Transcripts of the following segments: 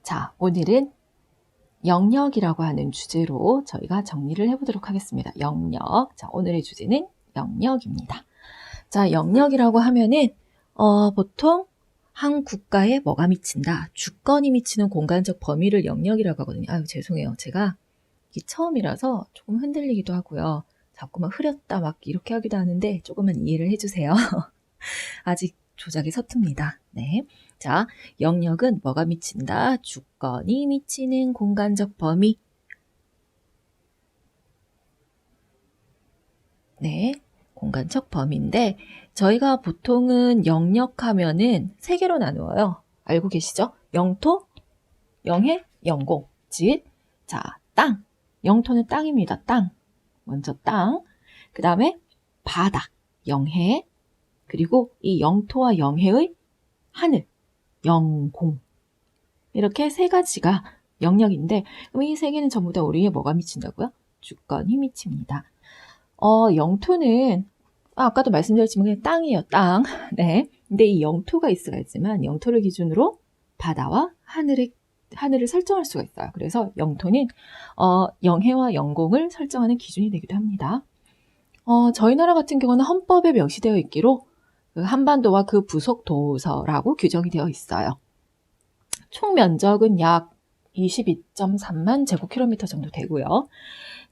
자, 오늘은 영역이라고 하는 주제로 저희가 정리를 해보도록 하겠습니다. 영역. 자, 오늘의 주제는 영역입니다. 자, 영역이라고 하면은 보통 한 국가에 뭐가 미친다. 주권이 미치는 공간적 범위를 영역이라고 하거든요. 아유, 죄송해요. 제가 이게 처음이라서 조금 흔들리기도 하고요. 자꾸만 흐렸다 막 이렇게 하기도 하는데 조금만 이해를 해주세요. 아직 조작이 서툽니다. 네. 자, 영역은 뭐가 미친다? 주권이 미치는 공간적 범위. 네. 공간적 범위인데 저희가 보통은 영역하면은 세 개로 나누어요. 알고 계시죠? 영토, 영해, 영공. 즉, 자, 땅. 영토는 땅입니다. 땅. 먼저 땅. 그 다음에 바다, 영해. 그리고 이 영토와 영해의 하늘, 영공. 이렇게 세 가지가 영역인데 그럼 이 세 개는 전부 다 우리에 뭐가 미친다고요? 주권이 미칩니다. 영토는 아까도 말씀드렸지만 그냥 땅이에요. 땅. 네. 근데 이 영토가 있어야지만 영토를 기준으로 바다와 하늘을 설정할 수가 있어요. 그래서 영토는 영해와 영공을 설정하는 기준이 되기도 합니다. 저희 나라 같은 경우는 헌법에 명시되어 있기로 그 한반도와 그 부속 도서라고 규정이 되어 있어요. 총 면적은 약 22.3만 제곱킬로미터 정도 되고요.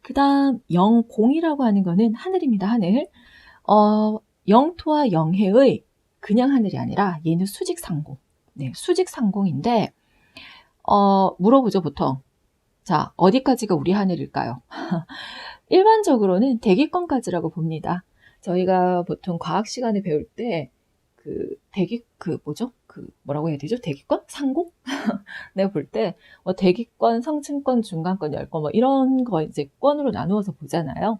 그 다음 영공이라고 하는 거는 하늘입니다. 하늘. 영토와 영해의 그냥 하늘이 아니라 얘는 수직상공. 네, 수직상공인데 물어보죠 보통. 자, 어디까지가 우리 하늘일까요? 일반적으로는 대기권까지라고 봅니다. 저희가 보통 과학 시간에 배울 때 뭐라고 해야 되죠? 대기권? 상공? 내가 볼 때 대기권, 성층권, 중간권, 열권 이런 거 이제 권으로 나누어서 보잖아요.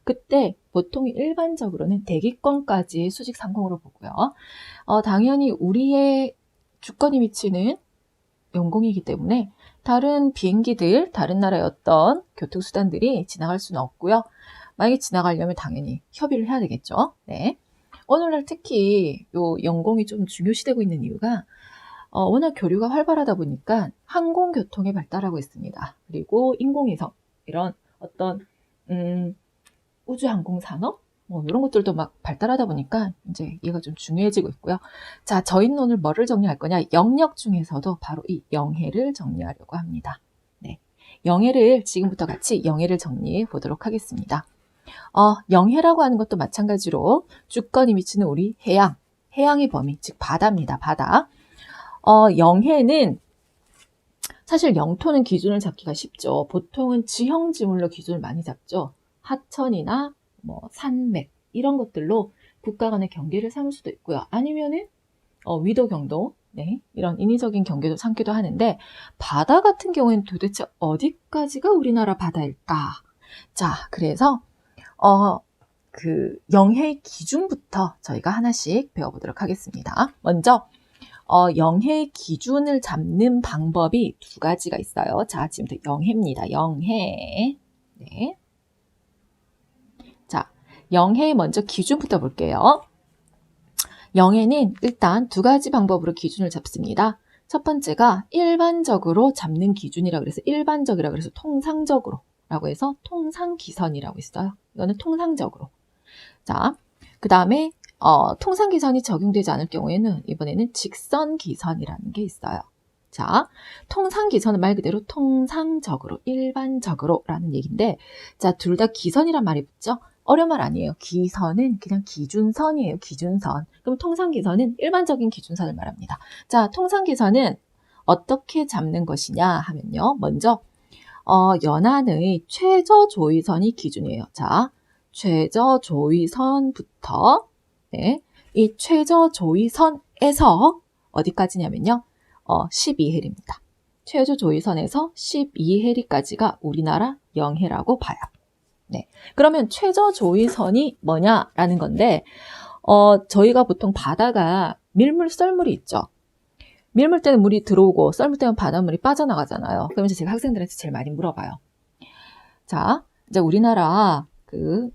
그때 보통 일반적으로는 대기권까지의 수직 상공으로 보고요. 당연히 우리의 주권이 미치는 영공이기 때문에 다른 비행기들, 다른 나라의 어떤 교통수단들이 지나갈 수는 없고요. 만약에 지나가려면 당연히 협의를 해야 되겠죠. 네. 오늘날 특히 요 영공이 좀 중요시되고 있는 이유가 워낙 교류가 활발하다 보니까 항공교통이 발달하고 있습니다. 그리고 인공위성, 이런 어떤 우주항공산업 이런 것들도 막 발달하다 보니까 이제 얘가 좀 중요해지고 있고요. 자, 저희는 오늘 뭐를 정리할 거냐? 영역 중에서도 바로 이 영해를 정리하려고 합니다. 네, 영해를 지금부터 같이 영해를 정리해 보도록 하겠습니다. 영해라고 하는 것도 마찬가지로 주권이 미치는 우리 해양의 범위, 즉 바다입니다. 바다. 영해는 사실 영토는 기준을 잡기가 쉽죠. 보통은 지형지물로 기준을 많이 잡죠. 하천이나 산맥 이런 것들로 국가 간의 경계를 삼을 수도 있고요. 아니면은 위도 경도, 네, 이런 인위적인 경계도 삼기도 하는데 바다 같은 경우에는 도대체 어디까지가 우리나라 바다일까? 자, 그래서 그 영해 기준부터 저희가 하나씩 배워보도록 하겠습니다. 먼저 영해 기준을 잡는 방법이 두 가지가 있어요. 자, 지금부터 영해입니다. 영해. 네. 자, 영해 먼저 기준부터 볼게요. 영해는 일단 두 가지 방법으로 기준을 잡습니다. 첫 번째가 일반적으로 잡는 기준이라 그래서 일반적이라 그래서 통상적으로 라고 해서 통상기선이라고 있어요. 이거는 통상적으로. 자, 그 다음에 통상기선이 적용되지 않을 경우에는 이번에는 직선기선이라는 게 있어요. 자, 통상기선은 말 그대로 통상적으로, 일반적으로 라는 얘기인데, 자, 둘 다 기선이란 말이 붙죠? 어려운 말 아니에요. 기선은 그냥 기준선이에요. 기준선. 그럼 통상기선은 일반적인 기준선을 말합니다. 자, 통상기선은 어떻게 잡는 것이냐 하면요. 먼저 연안의 최저조위선이 기준이에요. 자, 최저조위선부터 네, 이 최저조위선에서 어디까지냐면요. 12해리입니다. 최저조위선에서 12해리까지가 우리나라 영해라고 봐요. 네, 그러면 최저조위선이 뭐냐라는 건데 저희가 보통 바다가 밀물, 썰물이 있죠. 밀물 때는 물이 들어오고 썰물 때는 바닷물이 빠져나가잖아요. 그러면서 제가 학생들한테 제일 많이 물어봐요. 자, 이제 우리나라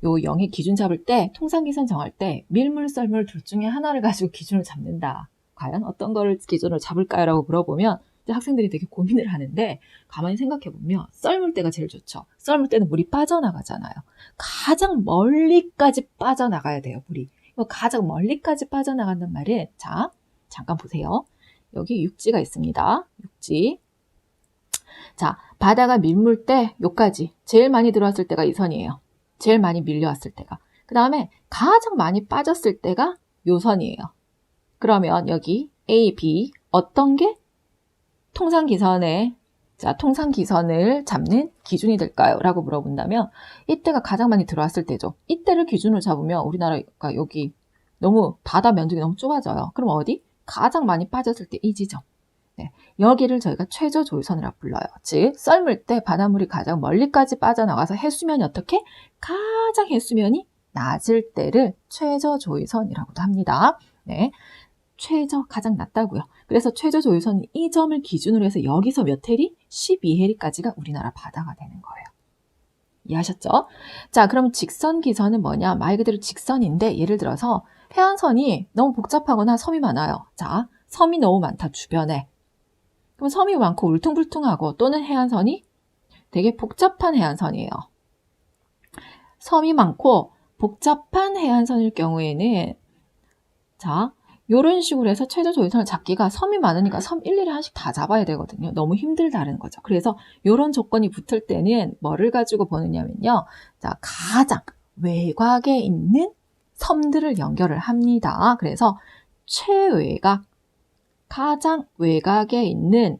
요 영해 기준 잡을 때, 통상기선 정할 때 밀물, 썰물 둘 중에 하나를 가지고 기준을 잡는다. 과연 어떤 거를 기준으로 잡을까요? 라고 물어보면 근데 학생들이 되게 고민을 하는데 가만히 생각해보면 썰물 때가 제일 좋죠. 썰물 때는 물이 빠져나가잖아요. 가장 멀리까지 빠져나가야 돼요, 물이. 가장 멀리까지 빠져나간단 말은 자, 잠깐 보세요. 여기 육지가 있습니다. 육지. 자, 바다가 밀물 때 요까지 제일 많이 들어왔을 때가 이 선이에요. 제일 많이 밀려왔을 때가. 그 다음에 가장 많이 빠졌을 때가 요 선이에요. 그러면 여기 A, B 어떤 게 통상기선에 자, 통상기선을 잡는 기준이 될까요? 라고 물어본다면 이때가 가장 많이 들어왔을 때죠. 이때를 기준으로 잡으면 우리나라가 여기 너무 바다 면적이 너무 좁아져요. 그럼 어디? 가장 많이 빠졌을 때 이 지점. 네, 여기를 저희가 최저 조위선이라고 불러요. 즉 썰물 때 바닷물이 가장 멀리까지 빠져나가서 해수면이 어떻게? 가장 해수면이 낮을 때를 최저 조위선이라고도 합니다. 네, 최저 가장 낮다고요. 그래서 최저 조위선이 이 점을 기준으로 해서 여기서 몇 해리? 12해리까지가 우리나라 바다가 되는 거예요. 이해하셨죠? 자, 그럼 직선기선은 뭐냐? 말 그대로 직선인데 예를 들어서 해안선이 너무 복잡하거나 섬이 많아요. 자, 섬이 너무 많다 주변에. 그럼 섬이 많고 울퉁불퉁하고 또는 해안선이 되게 복잡한 해안선이에요. 섬이 많고 복잡한 해안선일 경우에는 자, 이런 식으로 해서 최저 조위선을 잡기가 섬이 많으니까 섬 일일이 한씩 다 잡아야 되거든요. 너무 힘들다는 거죠. 그래서 이런 조건이 붙을 때는 뭐를 가지고 보느냐면요. 자, 가장 외곽에 있는 섬들을 연결을 합니다. 그래서 최외곽, 가장 외곽에 있는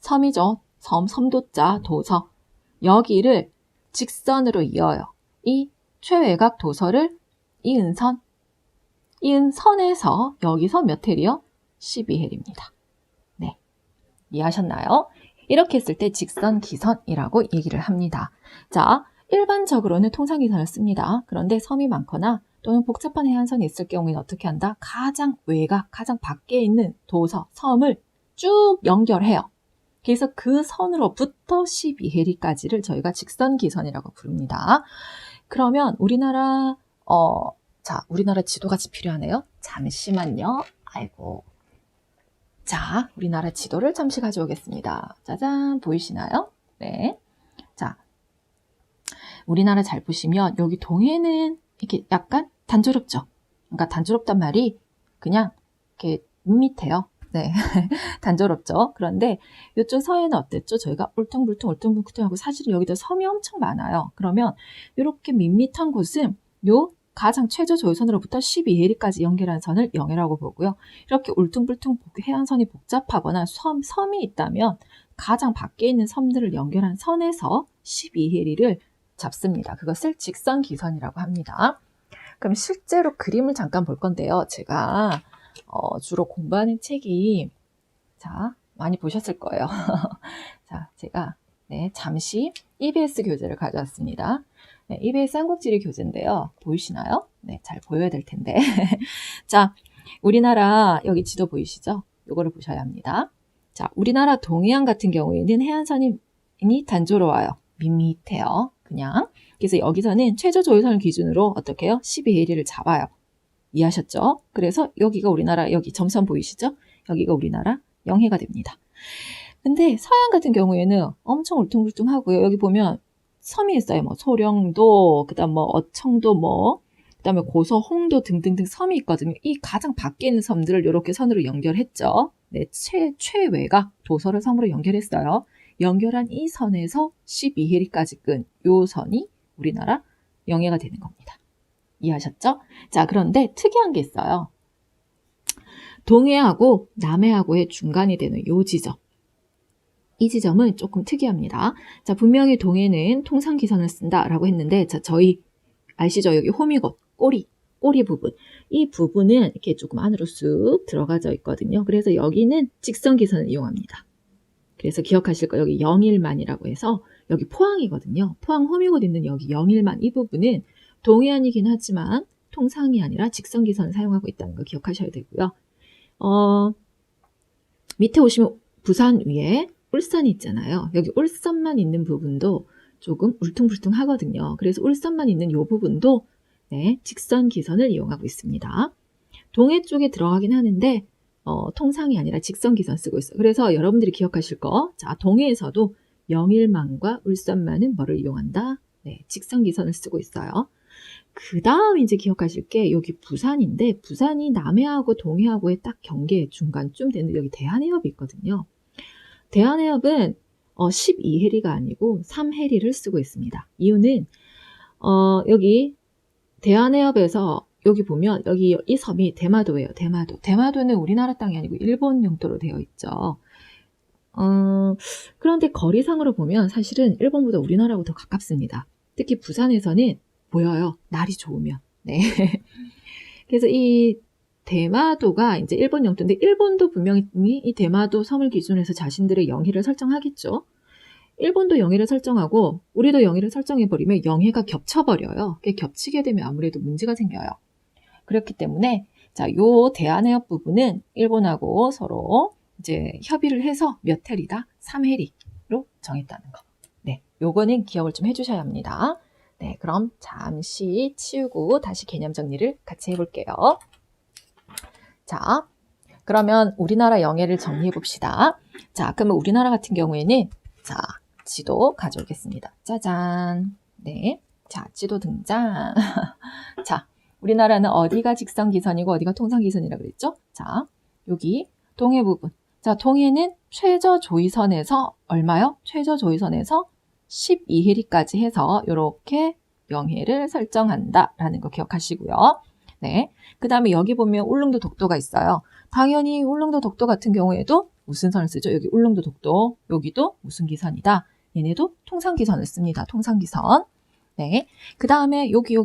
섬이죠. 섬도자, 도서. 여기를 직선으로 이어요. 이 최외곽 도서를 이은 선에서 여기서 몇 해리요? 12해리입니다. 네, 이해하셨나요? 이렇게 했을 때 직선기선이라고 얘기를 합니다. 자, 일반적으로는 통상기선을 씁니다. 그런데 섬이 많거나 또는 복잡한 해안선이 있을 경우에는 어떻게 한다? 가장 외곽, 가장 밖에 있는 도서, 섬을 쭉 연결해요. 그래서 그 선으로부터 12해리까지를 저희가 직선기선이라고 부릅니다. 그러면 우리나라 우리나라 지도같이 필요하네요. 잠시만요. 아이고. 자, 우리나라 지도를 잠시 가져오겠습니다. 짜잔, 보이시나요? 네. 자, 우리나라 잘 보시면 여기 동해는 이렇게 약간 단조롭죠? 그러니까 단조롭단 말이 그냥 이렇게 밋밋해요. 네. 단조롭죠? 그런데 이쪽 서해는 어땠죠? 저희가 울퉁불퉁하고 사실은 여기도 섬이 엄청 많아요. 그러면 이렇게 밋밋한 곳은 요 가장 최저 조위선으로부터 12해리까지 연결한 선을 영해라고 보고요. 이렇게 울퉁불퉁 해안선이 복잡하거나 섬이 있다면 가장 밖에 있는 섬들을 연결한 선에서 12해리를 잡습니다. 그것을 직선기선이라고 합니다. 그럼 실제로 그림을 잠깐 볼 건데요. 제가 주로 공부하는 책이 자, 많이 보셨을 거예요. 자, 제가 잠시 EBS 교재를 가져왔습니다. 네, EBS 한국지리 교재인데요. 보이시나요? 네, 잘 보여야 될 텐데. 자, 우리나라 여기 지도 보이시죠? 요거를 보셔야 합니다. 자, 우리나라 동해안 같은 경우에는 해안선이 단조로워요. 밋밋해요. 그냥. 그래서 여기서는 최저 조위선을 기준으로 어떻게 해요? 12해리를 잡아요. 이해하셨죠? 그래서 여기가 우리나라, 여기 점선 보이시죠? 여기가 우리나라 영해가 됩니다. 근데 서해안 같은 경우에는 엄청 울퉁불퉁하고요. 여기 보면 섬이 있어요. 뭐 소령도, 그다음 뭐 어청도 그다음에 고서, 홍도 등등등 섬이 있거든요. 이 가장 밖에 있는 섬들을 이렇게 선으로 연결했죠. 네, 최외곽 도서를 섬으로 연결했어요. 연결한 이 선에서 12해리까지 끈 요 선이 우리나라 영해가 되는 겁니다. 이해하셨죠? 자, 그런데 특이한 게 있어요. 동해하고 남해하고의 중간이 되는 요 지점. 이 지점은 조금 특이합니다. 자, 분명히 동해는 통상기선을 쓴다라고 했는데, 자, 저희 아시죠? 여기 호미곶, 꼬리 부분. 이 부분은 이렇게 조금 안으로 쑥 들어가져 있거든요. 그래서 여기는 직선기선을 이용합니다. 그래서 기억하실 거 여기 영일만이라고 해서 여기 포항이거든요. 포항 호미곶 있는 여기 영일만 이 부분은 동해안이긴 하지만 통상이 아니라 직선기선을 사용하고 있다는 거 기억하셔야 되고요. 밑에 오시면 부산 위에 울산이 있잖아요. 여기 울산만 있는 부분도 조금 울퉁불퉁하거든요. 그래서 울산만 있는 이 부분도 직선기선을 이용하고 있습니다. 동해 쪽에 들어가긴 하는데 통상이 아니라 직선기선 쓰고 있어요. 그래서 여러분들이 기억하실 거, 자, 동해에서도 영일만과 울산만은 뭐를 이용한다? 네, 직선기선을 쓰고 있어요. 그 다음 이제 기억하실 게 여기 부산인데, 부산이 남해하고 동해하고의 딱 경계 중간쯤 되는 여기 대한해협이 있거든요. 대한해협은 12해리가 아니고 3해리를 쓰고 있습니다. 이유는 여기 대한해협에서 여기 보면 여기 이 섬이 대마도예요. 대마도. 대마도는 우리나라 땅이 아니고 일본 영토로 되어 있죠. 그런데 거리상으로 보면 사실은 일본보다 우리나라하고 더 가깝습니다. 특히 부산에서는 보여요. 날이 좋으면. 네. 그래서 이 대마도가 이제 일본 영토인데, 일본도 분명히 이 대마도 섬을 기준으로 해서 자신들의 영해를 설정하겠죠. 일본도 영해를 설정하고 우리도 영해를 설정해버리면 영해가 겹쳐버려요. 그게 겹치게 되면 아무래도 문제가 생겨요. 그렇기 때문에 자, 요 대한해협 부분은 일본하고 서로 이제 협의를 해서 몇 해리다? 3해리로 정했다는 거. 네, 요거는 기억을 좀 해주셔야 합니다. 네, 그럼 잠시 치우고 다시 개념 정리를 같이 해볼게요. 자, 그러면 우리나라 영해를 정리해 봅시다. 자, 그러면 우리나라 같은 경우에는 자, 지도 가져오겠습니다. 짜잔. 네. 자, 지도 등장. 자, 우리나라는 어디가 직선기선이고 어디가 통상기선이라고 그랬죠? 자, 여기 동해 부분. 자, 동해는 최저조위선에서 얼마요? 최저조위선에서 12해리까지 해서 이렇게 영해를 설정한다라는 거 기억하시고요. 네. 그 다음에 여기 보면 울릉도 독도가 있어요. 당연히 울릉도 독도 같은 경우에도 무슨 선을 쓰죠? 여기 울릉도 독도, 여기도 무슨 기선이다? 얘네도 통상기선을 씁니다. 통상기선. 네. 그 다음에 여기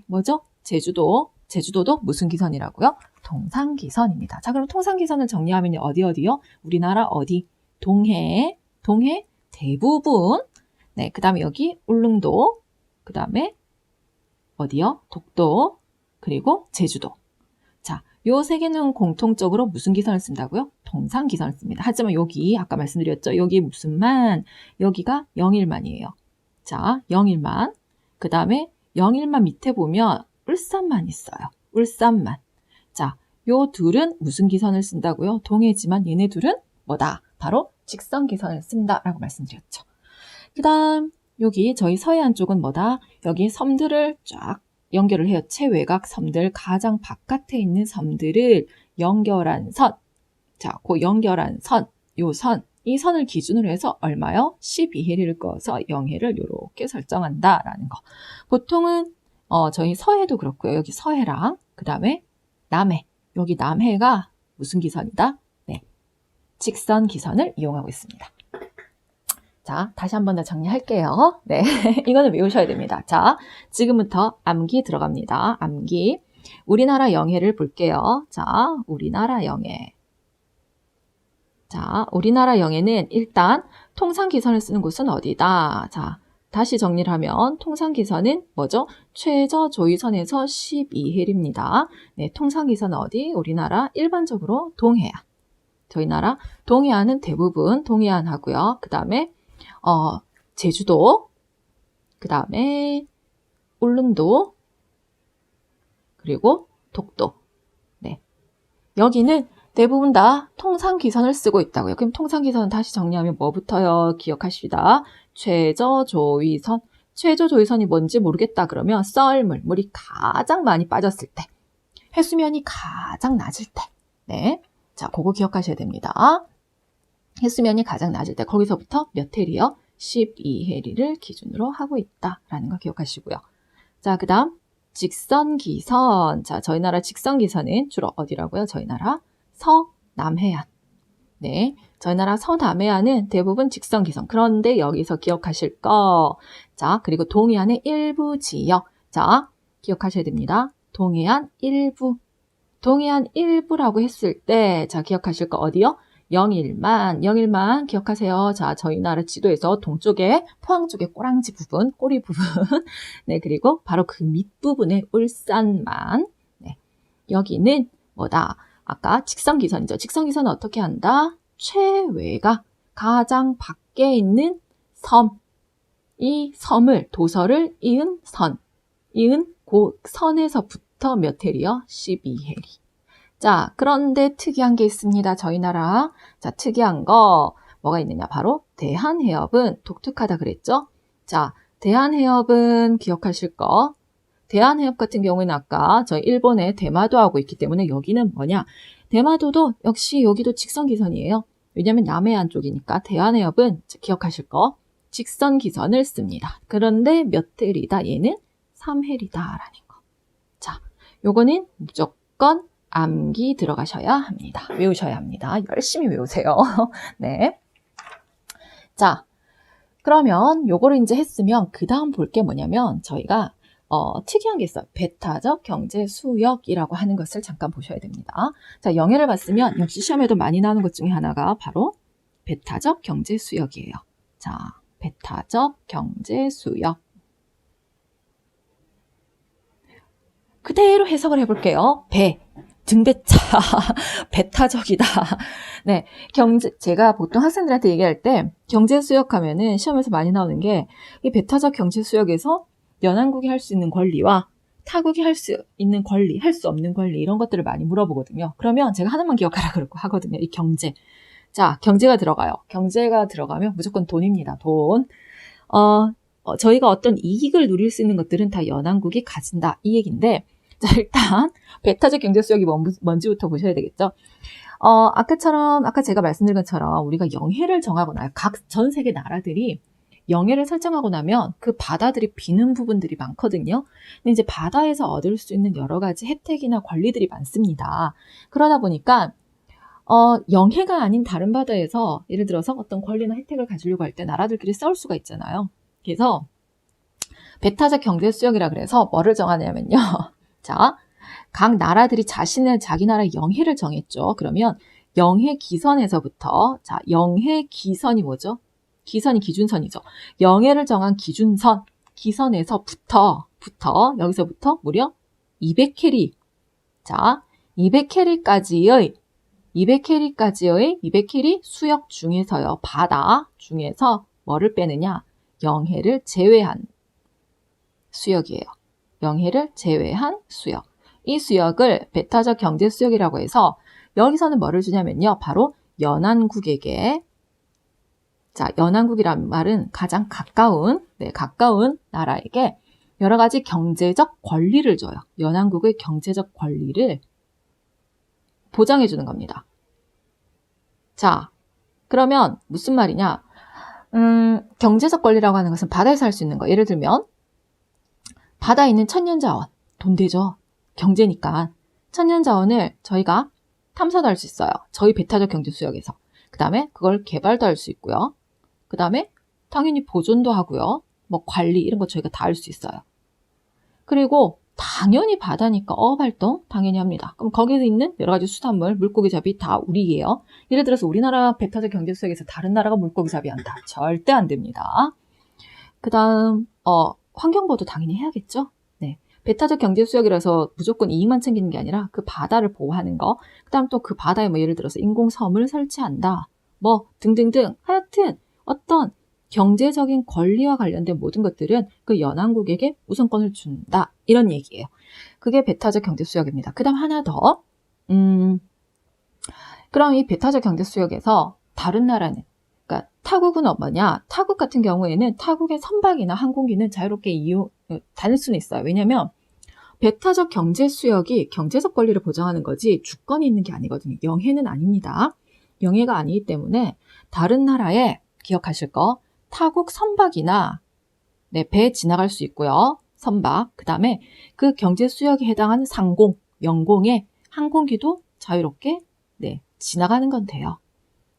뭐죠? 제주도도 무슨 기선이라고요? 통상기선입니다. 자, 그럼 통상기선을 정리하면 어디요? 우리나라 어디? 동해 대부분. 네. 그 다음에 여기 울릉도, 그 다음에 어디요? 독도, 그리고 제주도. 자, 요 세 개는 공통적으로 무슨 기선을 쓴다고요? 통상기선을 씁니다. 하지만 여기 아까 말씀드렸죠? 여기 무슨 만? 여기가 영일만이에요. 자, 영일만. 그 다음에 영일만 밑에 보면 울산만 있어요. 울산만. 자, 요 둘은 무슨 기선을 쓴다고요? 동해지만 얘네 둘은 뭐다? 바로 직선기선을 쓴다라고 말씀드렸죠. 그 다음 여기 저희 서해안 쪽은 뭐다? 여기 섬들을 쫙 연결을 해요. 최외곽 섬들, 가장 바깥에 있는 섬들을 연결한 선. 자, 그 연결한 선, 이 선을 기준으로 해서 얼마요? 12해리를 꺼서 영해를 이렇게 설정한다라는 거. 보통은 저희 서해도 그렇고요. 여기 서해랑 그 다음에 남해. 여기 남해가 무슨 기선이다? 네, 직선 기선을 이용하고 있습니다. 자, 다시 한 번 더 정리할게요. 네, 이거는 외우셔야 됩니다. 자, 지금부터 암기 들어갑니다. 암기. 우리나라 영해를 볼게요. 자, 우리나라 영해. 자, 우리나라 영해는 일단 통상기선을 쓰는 곳은 어디다? 자, 다시 정리를 하면 통상기선은 뭐죠? 최저조위선에서 12해리입니다. 네, 통상기선은 어디? 우리나라 일반적으로 동해안. 저희 나라 동해안은 대부분 동해안 하고요. 그 다음에 제주도, 그 다음에 울릉도, 그리고 독도. 네, 여기는 대부분 다 통상기선을 쓰고 있다고요. 그럼 통상기선은 다시 정리하면 뭐부터요? 기억하시다. 최저조위선. 최저조위선이 뭔지 모르겠다 그러면 썰물, 물이 가장 많이 빠졌을 때, 해수면이 가장 낮을 때. 네, 자, 그거 기억하셔야 됩니다. 해수면이 가장 낮을 때 거기서부터 몇 해리요? 12해리를 기준으로 하고 있다라는 거 기억하시고요. 자, 그 다음 직선기선. 자, 저희 나라 직선기선은 주로 어디라고요? 저희 나라 서남해안. 네, 저희 나라 서남해안은 대부분 직선기선. 그런데 여기서 기억하실 거. 자, 그리고 동해안의 일부 지역. 자, 기억하셔야 됩니다. 동해안 일부. 동해안 일부라고 했을 때, 자, 기억하실 거 어디요? 영일만 기억하세요. 자, 저희 나라 지도에서 동쪽에 포항 쪽에 꼬랑지 부분, 꼬리 부분. 네, 그리고 바로 그 밑부분에 울산만. 네, 여기는 뭐다? 아까 직선기선이죠. 직선기선은 어떻게 한다? 최외가 가장 밖에 있는 섬. 이 섬을, 도서를 이은 선. 이은 그 선에서부터 몇 해리요? 12해리. 자, 그런데 특이한 게 있습니다. 저희 나라. 자, 특이한 거 뭐가 있느냐? 바로 대한해협은 독특하다 그랬죠? 자, 대한해협은 기억하실 거. 대한해협 같은 경우에는 아까 저희 일본에 대마도하고 있기 때문에 여기는 뭐냐? 대마도도 역시 여기도 직선기선이에요. 왜냐하면 남해안 쪽이니까 대한해협은 기억하실 거. 직선기선을 씁니다. 그런데 몇 해리다? 얘는 3해리다라는 거. 자, 요거는 무조건 암기 들어가셔야 합니다. 외우셔야 합니다. 열심히 외우세요. 네. 자, 그러면 요거를 이제 했으면 그 다음 볼 게 뭐냐면 저희가 특이한 게 있어요. 배타적 경제 수역이라고 하는 것을 잠깐 보셔야 됩니다. 자, 영예를 봤으면 역시 시험에도 많이 나오는 것 중에 하나가 바로 배타적 경제 수역이에요. 자, 배타적 경제 수역. 그대로 해석을 해볼게요. 등배차, 배타적이다. 네, 제가 보통 학생들한테 얘기할 때 경제수역 하면은 시험에서 많이 나오는 게 이 배타적 경제수역에서 연안국이 할 수 있는 권리와 타국이 할 수 있는 권리, 할 수 없는 권리 이런 것들을 많이 물어보거든요. 그러면 제가 하나만 기억하라 그러고 하거든요. 이 경제. 자, 경제가 들어가요. 경제가 들어가면 무조건 돈입니다. 돈. 저희가 어떤 이익을 누릴 수 있는 것들은 다 연안국이 가진다. 이 얘기인데 자, 일단 배타적 경제수역이 뭔지부터 보셔야 되겠죠. 아까 제가 말씀드린 것처럼 우리가 영해를 정하고 나요. 각 전 세계 나라들이 영해를 설정하고 나면 그 바다들이 비는 부분들이 많거든요. 근데 이제 바다에서 얻을 수 있는 여러 가지 혜택이나 권리들이 많습니다. 그러다 보니까 영해가 아닌 다른 바다에서 예를 들어서 어떤 권리나 혜택을 가지려고 할 때 나라들끼리 싸울 수가 있잖아요. 그래서 배타적 경제수역이라 그래서 뭐를 정하냐면요. 자, 각 나라들이 자기 나라의 영해를 정했죠. 그러면 영해 기선에서부터, 자, 영해 기선이 뭐죠? 기선이 기준선이죠. 영해를 정한 기선에서부터, 여기서부터 무려 200캐리. 자, 200캐리까지의 200캐리 수역 중에서요. 바다 중에서 뭐를 빼느냐? 영해를 제외한 수역이에요. 영해를 제외한 수역. 이 수역을 배타적 경제 수역이라고 해서 여기서는 뭐를 주냐면요. 바로 연안국에게 자, 연안국이란 말은 가장 가까운 나라에게 여러 가지 경제적 권리를 줘요. 연안국의 경제적 권리를 보장해 주는 겁니다. 자, 그러면 무슨 말이냐? 경제적 권리라고 하는 것은 바다에서 할 수 있는 거. 예를 들면 바다에 있는 천연자원, 돈 되죠. 경제니까. 천연자원을 저희가 탐사도 할 수 있어요. 저희 배타적 경제수역에서. 그 다음에 그걸 개발도 할 수 있고요. 그 다음에 당연히 보존도 하고요. 뭐 관리 이런 거 저희가 다 할 수 있어요. 그리고 당연히 바다니까 어업활동 당연히 합니다. 그럼 거기에 있는 여러 가지 수산물, 물고기 잡이 다 우리예요. 예를 들어서 우리나라 배타적 경제수역에서 다른 나라가 물고기 잡이 한다. 절대 안 됩니다. 그 다음 환경보도 당연히 해야겠죠. 네, 배타적 경제수역이라서 무조건 이익만 챙기는 게 아니라 그 바다를 보호하는 거, 그 다음 또 그 바다에 뭐 예를 들어서 인공섬을 설치한다. 뭐 등등등 하여튼 어떤 경제적인 권리와 관련된 모든 것들은 그 연안국에게 우선권을 준다. 이런 얘기예요. 그게 배타적 경제수역입니다. 그 다음 하나 더. 그럼 이 배타적 경제수역에서 다른 나라는 그러니까 타국은 뭐냐? 타국 같은 경우에는 타국의 선박이나 항공기는 자유롭게 다닐 수는 있어요. 왜냐하면 배타적 경제수역이 경제적 권리를 보장하는 거지 주권이 있는 게 아니거든요. 영해는 아닙니다. 영해가 아니기 때문에 다른 나라에 기억하실 거 타국 선박이나 배 지나갈 수 있고요. 선박. 그 다음에 그 경제수역에 해당하는 상공, 영공의 항공기도 자유롭게 지나가는 건 돼요.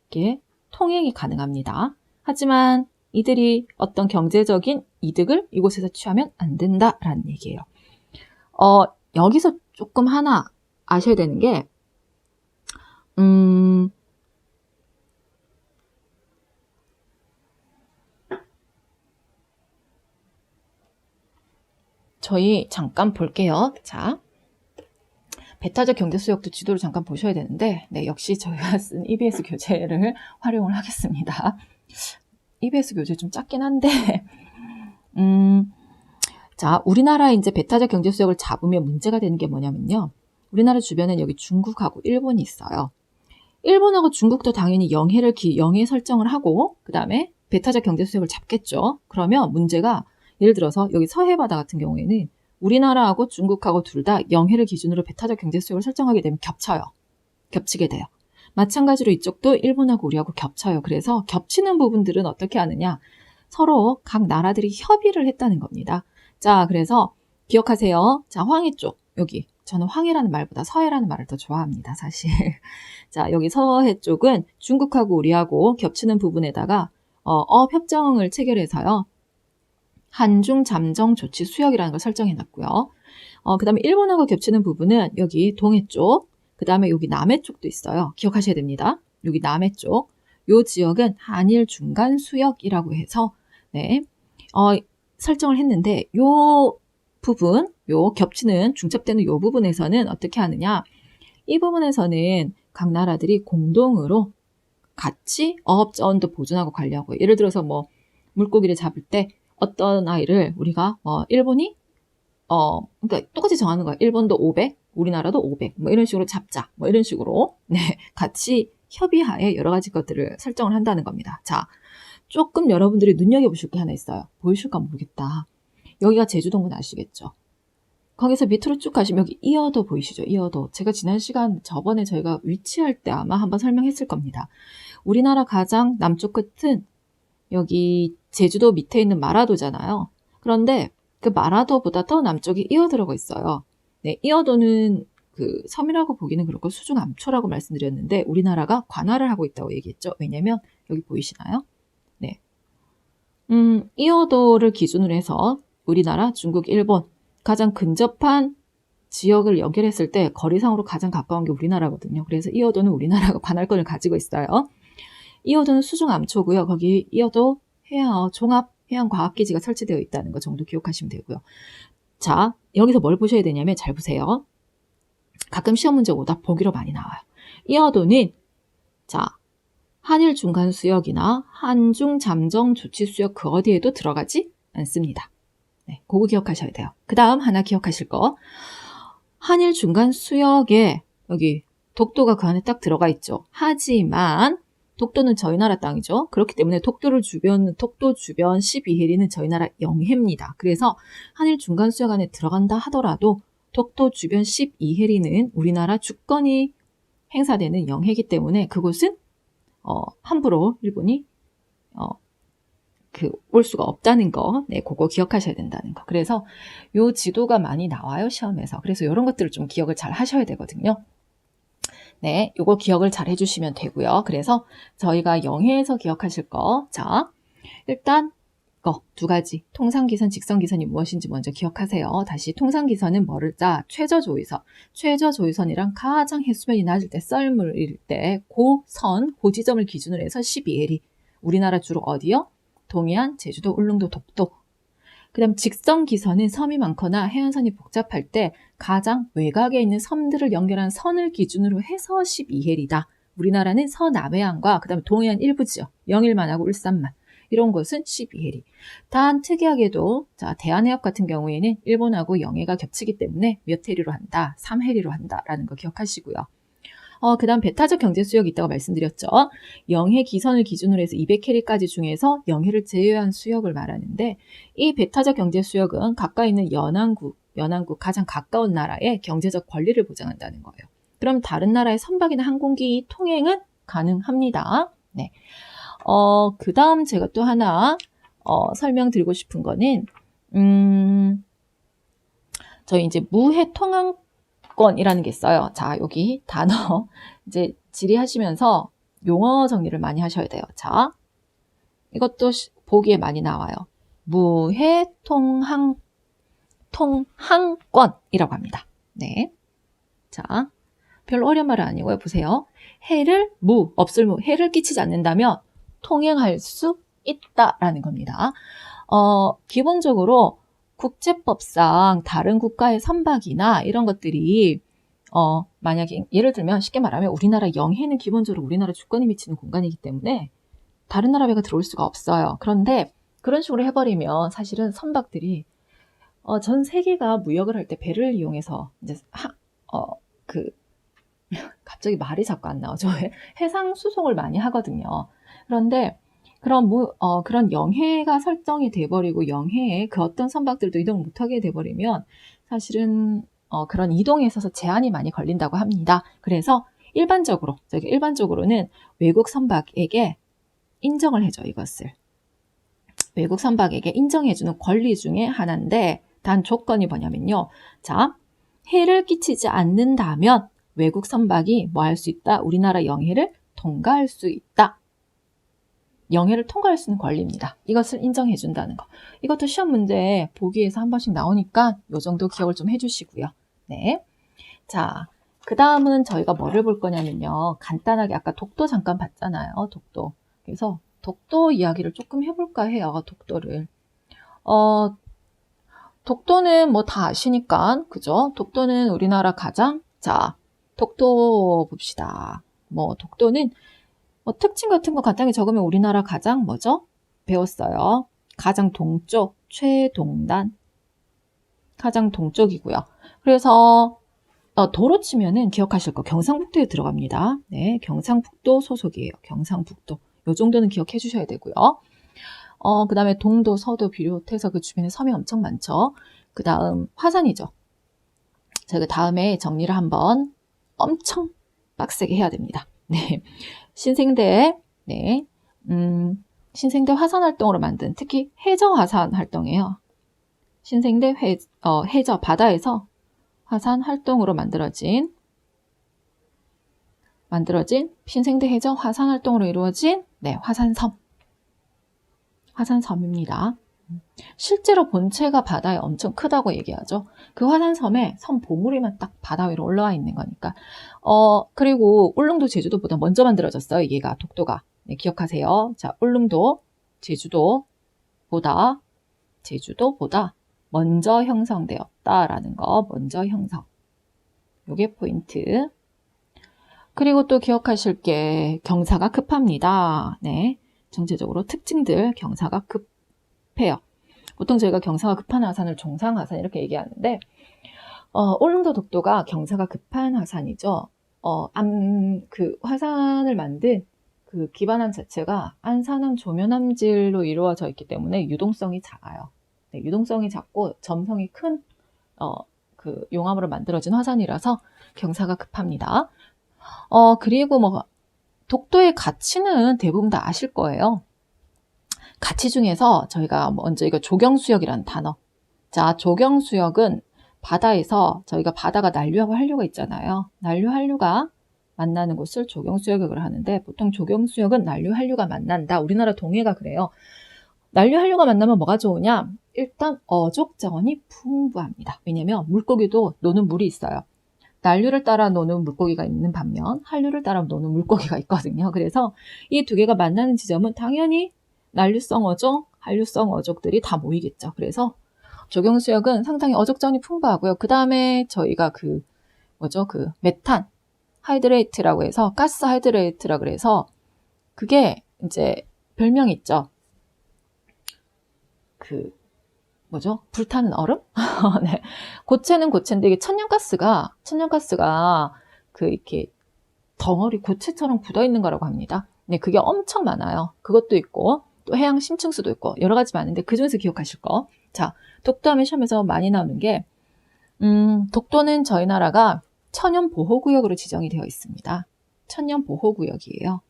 이게 통행이 가능합니다. 하지만 이들이 어떤 경제적인 이득을 이곳에서 취하면 안 된다라는 얘기예요. 여기서 조금 하나 아셔야 되는 게 저희 잠깐 볼게요. 자, 배타적 경제수역도 지도를 잠깐 보셔야 되는데 역시 저희가 쓴 EBS 교재를 활용을 하겠습니다. EBS 교재 좀 작긴 한데 자, 우리나라 이제 배타적 경제수역을 잡으면 문제가 되는 게 뭐냐면요. 우리나라 주변엔 여기 중국하고 일본이 있어요. 일본하고 중국도 당연히 영해 설정을 하고 그 다음에 배타적 경제수역을 잡겠죠. 그러면 문제가 예를 들어서 여기 서해바다 같은 경우에는 우리나라하고 중국하고 둘 다 영해를 기준으로 배타적 경제수역을 설정하게 되면 겹쳐요. 겹치게 돼요. 마찬가지로 이쪽도 일본하고 우리하고 겹쳐요. 그래서 겹치는 부분들은 어떻게 하느냐? 서로 각 나라들이 협의를 했다는 겁니다. 자, 그래서 기억하세요. 자, 황해 쪽 여기 저는 황해라는 말보다 서해라는 말을 더 좋아합니다, 사실. 자, 여기 서해 쪽은 중국하고 우리하고 겹치는 부분에다가 협정을 체결해서요. 한중 잠정 조치 수역이라는 걸 설정해 놨고요. 그 다음에 일본하고 겹치는 부분은 여기 동해 쪽, 그 다음에 여기 남해 쪽도 있어요. 기억하셔야 됩니다. 여기 남해 쪽. 요 지역은 한일 중간 수역이라고 해서 네, 설정을 했는데 요 부분, 요 겹치는 중첩되는 요 부분에서는 어떻게 하느냐? 이 부분에서는 각 나라들이 공동으로 같이 어업자원도 보존하고 관리하고 예를 들어서 뭐 물고기를 잡을 때 어떤 아이를 우리가 일본이 그러니까 똑같이 정하는 거야. 일본도 500, 우리나라도 500, 뭐 이런 식으로 잡자. 뭐 이런 식으로 네, 같이 협의하에 여러 가지 것들을 설정을 한다는 겁니다. 자, 조금 여러분들이 눈여겨보실 게 하나 있어요. 보이실까 모르겠다. 여기가 제주도인 아시겠죠? 거기서 밑으로 쭉 가시면 여기 이어도 보이시죠? 이어도. 제가 지난 시간 저번에 저희가 위치할 때 아마 한번 설명했을 겁니다. 우리나라 가장 남쪽 끝은 여기 제주도 밑에 있는 마라도잖아요. 그런데 그 마라도보다 더 남쪽이 이어도가 있어요. 네, 이어도는 그 섬이라고 보기는 그렇고 수중 암초라고 말씀드렸는데 우리나라가 관할을 하고 있다고 얘기했죠. 왜냐면 여기 보이시나요? 네. 이어도를 기준으로 해서 우리나라, 중국, 일본 가장 근접한 지역을 연결했을 때 거리상으로 가장 가까운 게 우리나라거든요. 그래서 이어도는 우리나라가 관할권을 가지고 있어요. 이어도는 수중 암초고요. 거기 이어도 종합 해양과학기지가 설치되어 있다는 거 정도 기억하시면 되고요. 자, 여기서 뭘 보셔야 되냐면 잘 보세요. 가끔 시험 문제 오다 보기로 많이 나와요. 이어도는 자, 한일 중간 수역이나 한중 잠정 조치 수역 그 어디에도 들어가지 않습니다. 네, 그거 기억하셔야 돼요. 그 다음 하나 기억하실 거. 한일 중간 수역에 여기 독도가 그 안에 딱 들어가 있죠. 하지만 독도는 저희 나라 땅이죠. 그렇기 때문에 독도 주변 12해리는 저희 나라 영해입니다. 그래서 한일 중간 수역 안에 들어간다 하더라도 독도 주변 12해리는 우리나라 주권이 행사되는 영해이기 때문에 그곳은 함부로 일본이 올 수가 없다는 거, 네, 그거 기억하셔야 된다는 거. 그래서 요 지도가 많이 나와요, 시험에서. 그래서 이런 것들을 좀 기억을 잘 하셔야 되거든요. 네, 요거 기억을 잘 해주시면 되고요. 그래서 저희가 영해에서 기억하실 거, 자, 일단 두 가지, 통상기선, 직선기선이 무엇인지 먼저 기억하세요. 다시 통상기선은 뭐를 최저조위선. 최저조위선이랑 가장 해수면이 낮을 때 썰물일 때 그 지점을 기준으로 해서 12해리. 우리나라 주로 어디요? 동해안, 제주도, 울릉도, 독도. 그 다음 직선기선은 섬이 많거나 해안선이 복잡할 때 가장 외곽에 있는 섬들을 연결한 선을 기준으로 해서 12해리다. 우리나라는 서남해안과 그 다음에 동해안 일부 지역, 영일만하고 울산만. 이런 곳은 12해리. 단 특이하게도 대한해협 같은 경우에는 일본하고 영해가 겹치기 때문에 몇 해리로 한다? 3해리로 한다라는 거 기억하시고요. 그 다음 배타적 경제수역이 있다고 말씀드렸죠. 영해 기선을 기준으로 해서 200해리까지 중에서 영해를 제외한 수역을 말하는데 이 배타적 경제수역은 가까이 있는 연안국 가장 가까운 나라의 경제적 권리를 보장한다는 거예요. 그럼 다른 나라의 선박이나 항공기 통행은 가능합니다. 네. 그 다음 제가 또 하나 설명드리고 싶은 거는 저희 이제 무해통항권이라는 게 있어요. 자, 여기 단어 이제 질의하시면서 용어 정리를 많이 하셔야 돼요. 자, 이것도 보기에 많이 나와요. 무해통항권이라고 합니다. 네. 자, 별로 어려운 말은 아니고요. 보세요. 없을 무, 해를 끼치지 않는다면 통행할 수 있다라는 겁니다. 기본적으로 국제법상 다른 국가의 선박이나 이런 것들이 만약에 예를 들면 쉽게 말하면 우리나라 영해는 기본적으로 우리나라 주권이 미치는 공간이기 때문에 다른 나라 배가 들어올 수가 없어요. 그런데 그런 식으로 해버리면 사실은 선박들이 전 세계가 무역을 할 때 배를 이용해서 이제 갑자기 말이 자꾸 안 나오죠. 해상 수송을 많이 하거든요. 그런데 그런 영해가 설정이 돼버리고 영해에 그 어떤 선박들도 이동을 못하게 돼버리면 사실은 그런 이동에 있어서 제한이 많이 걸린다고 합니다. 그래서 일반적으로는 외국 선박에게 인정을 해줘, 이것을. 외국 선박에게 인정해주는 권리 중에 하나인데, 단 조건이 뭐냐면요. 자, 해를 끼치지 않는다면 외국 선박이 뭐 할 수 있다? 우리나라 영해를 통과할 수 있다. 영해를 통과할 수 있는 권리입니다. 이것을 인정해준다는 거. 이것도 시험 문제에 보기에서 한 번씩 나오니까 이 정도 기억을 좀 해주시고요. 네. 자, 그 다음은 저희가 뭐를 볼 거냐면요. 간단하게 아까 독도 잠깐 봤잖아요. 독도. 그래서 독도 이야기를 조금 해볼까 해요. 독도를. 독도는 뭐 다 아시니까, 그죠? 독도는 우리나라 자, 독도 봅시다. 독도는 특징 같은 거 간단히 적으면 우리나라 가장 뭐죠? 배웠어요. 가장 동쪽, 최동단. 가장 동쪽이고요. 그래서 도로 치면은 기억하실 거 경상북도에 들어갑니다. 네, 경상북도 소속이에요. 경상북도. 요 정도는 기억해 주셔야 되고요. 그 다음에 동도, 서도 비롯해서 그 주변에 섬이 엄청 많죠. 그 다음 화산이죠. 제가 다음에 정리를 한번 엄청 빡세게 해야 됩니다. 네. 신생대, 네. 신생대 화산 활동으로 만든, 특히 해저 화산 활동이에요. 신생대 해저, 바다에서 화산 활동으로 만들어진 신생대 해저 화산 활동으로 이루어진, 네, 화산섬입니다. 실제로 본체가 바다에 엄청 크다고 얘기하죠. 그 화산섬에 섬 봉우리만 딱 바다 위로 올라와 있는 거니까. 그리고 울릉도 제주도보다 먼저 만들어졌어요. 얘가 독도가. 네, 기억하세요. 자, 울릉도 제주도보다 먼저 형성되었다라는 거. 먼저 형성. 요게 포인트. 그리고 또 기억하실 게 경사가 급합니다. 네. 전체적으로 특징들 경사가 급해요. 보통 저희가 경사가 급한 화산을 종상화산 이렇게 얘기하는데 울릉도 독도가 경사가 급한 화산이죠. 그 화산을 만든 그 기반함 자체가 안산함 조면함질로 이루어져 있기 때문에 유동성이 작아요. 네, 유동성이 작고 점성이 큰 그 용암으로 만들어진 화산이라서 경사가 급합니다. 그리고 독도의 가치는 대부분 다 아실 거예요. 가치 중에서 저희가 먼저 이거 조경수역이라는 단어. 자, 조경수역은 바다에서 저희가 바다가 난류하고 한류가 있잖아요. 난류, 한류가 만나는 곳을 조경수역을 하는데 보통 조경수역은 난류, 한류가 만난다. 우리나라 동해가 그래요. 난류, 한류가 만나면 뭐가 좋으냐? 일단 어족 자원이 풍부합니다. 왜냐면 물고기도 노는 물이 있어요. 난류를 따라 노는 물고기가 있는 반면 한류를 따라 노는 물고기가 있거든요. 그래서 이 두 개가 만나는 지점은 당연히 난류성 어족, 한류성 어족들이 다 모이겠죠. 그래서 조경수역은 상당히 어족자원이 풍부하고요. 그 다음에 저희가 메탄 하이드레이트라고 해서 가스 하이드레이트라고 해서 그게 이제 별명이 있죠. 불타는 얼음? 네. 고체는 고체인데 이게 천연가스가 이렇게 덩어리 고체처럼 굳어 있는 거라고 합니다. 네, 그게 엄청 많아요. 그것도 있고 또 해양 심층수도 있고 여러 가지 많은데 그 중에서 기억하실 거. 자, 독도하면 시험에서 많이 나오는 게 독도는 저희 나라가 천연보호구역으로 지정이 되어 있습니다. 천연보호구역이에요.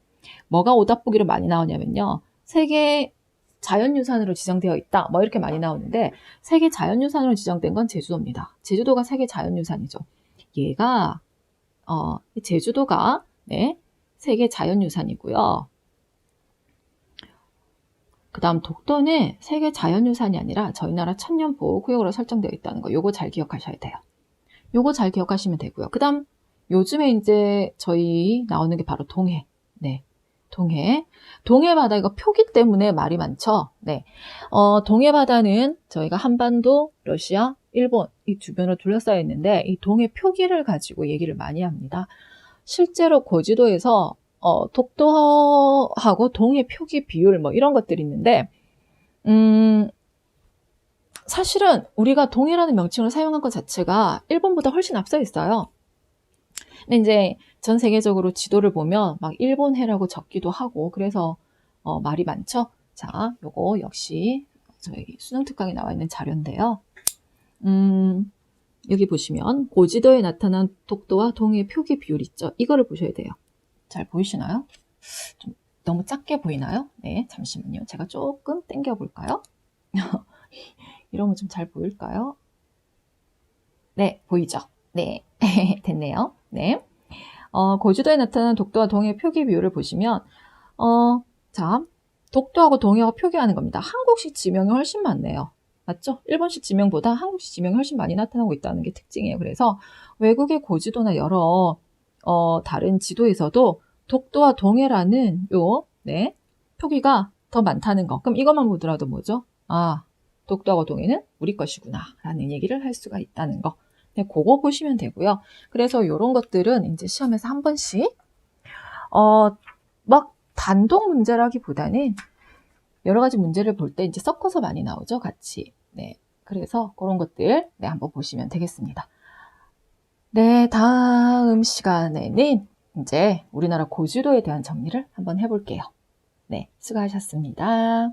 뭐가 오답보기로 많이 나오냐면요. 세계 자연유산으로 지정되어 있다. 이렇게 많이 나오는데 세계 자연유산으로 지정된 건 제주도입니다. 제주도가 세계 자연유산이죠. 얘가 제주도가 네, 세계 자연유산이고요. 그 다음 독도는 세계 자연유산이 아니라 저희 나라 천연보호구역으로 설정되어 있다는 거. 요거 잘 기억하셔야 돼요. 요거 잘 기억하시면 되고요. 그 다음 요즘에 이제 저희 나오는 게 바로 동해. 네. 동해 바다 이거 표기 때문에 말이 많죠. 네. 동해 바다는 저희가 한반도, 러시아, 일본 이 주변으로 둘러싸여 있는데 이 동해 표기를 가지고 얘기를 많이 합니다. 실제로 고지도에서 독도하고 동해 표기 비율 이런 것들이 있는데 사실은 우리가 동해라는 명칭을 사용한 것 자체가 일본보다 훨씬 앞서 있어요. 근데 이제 전 세계적으로 지도를 보면 막 일본해라고 적기도 하고 그래서 말이 많죠. 자, 요거 역시 저희 수능 특강에 나와 있는 자료인데요. 여기 보시면 고지도에 나타난 독도와 동해의 표기 비율 있죠. 이거를 보셔야 돼요. 잘 보이시나요? 좀 너무 작게 보이나요? 네, 잠시만요. 제가 조금 당겨 볼까요? 이러면 좀 잘 보일까요? 네, 보이죠? 네, 됐네요. 네. 고지도에 나타난 독도와 동해의 표기 비율을 보시면, 자, 독도하고 동해가 표기하는 겁니다. 한국식 지명이 훨씬 많네요. 맞죠? 일본식 지명보다 한국식 지명이 훨씬 많이 나타나고 있다는 게 특징이에요. 그래서 외국의 고지도나 여러, 다른 지도에서도 독도와 동해라는 네, 표기가 더 많다는 거. 그럼 이것만 보더라도 뭐죠? 아, 독도하고 동해는 우리 것이구나. 라는 얘기를 할 수가 있다는 거. 네, 그거 보시면 되고요. 그래서 이런 것들은 이제 시험에서 한 번씩, 막 단독 문제라기보다는 여러 가지 문제를 볼 때 이제 섞어서 많이 나오죠, 같이. 네. 그래서 그런 것들, 네, 한번 보시면 되겠습니다. 네, 다음 시간에는 이제 우리나라 고지도에 대한 정리를 한번 해볼게요. 네, 수고하셨습니다.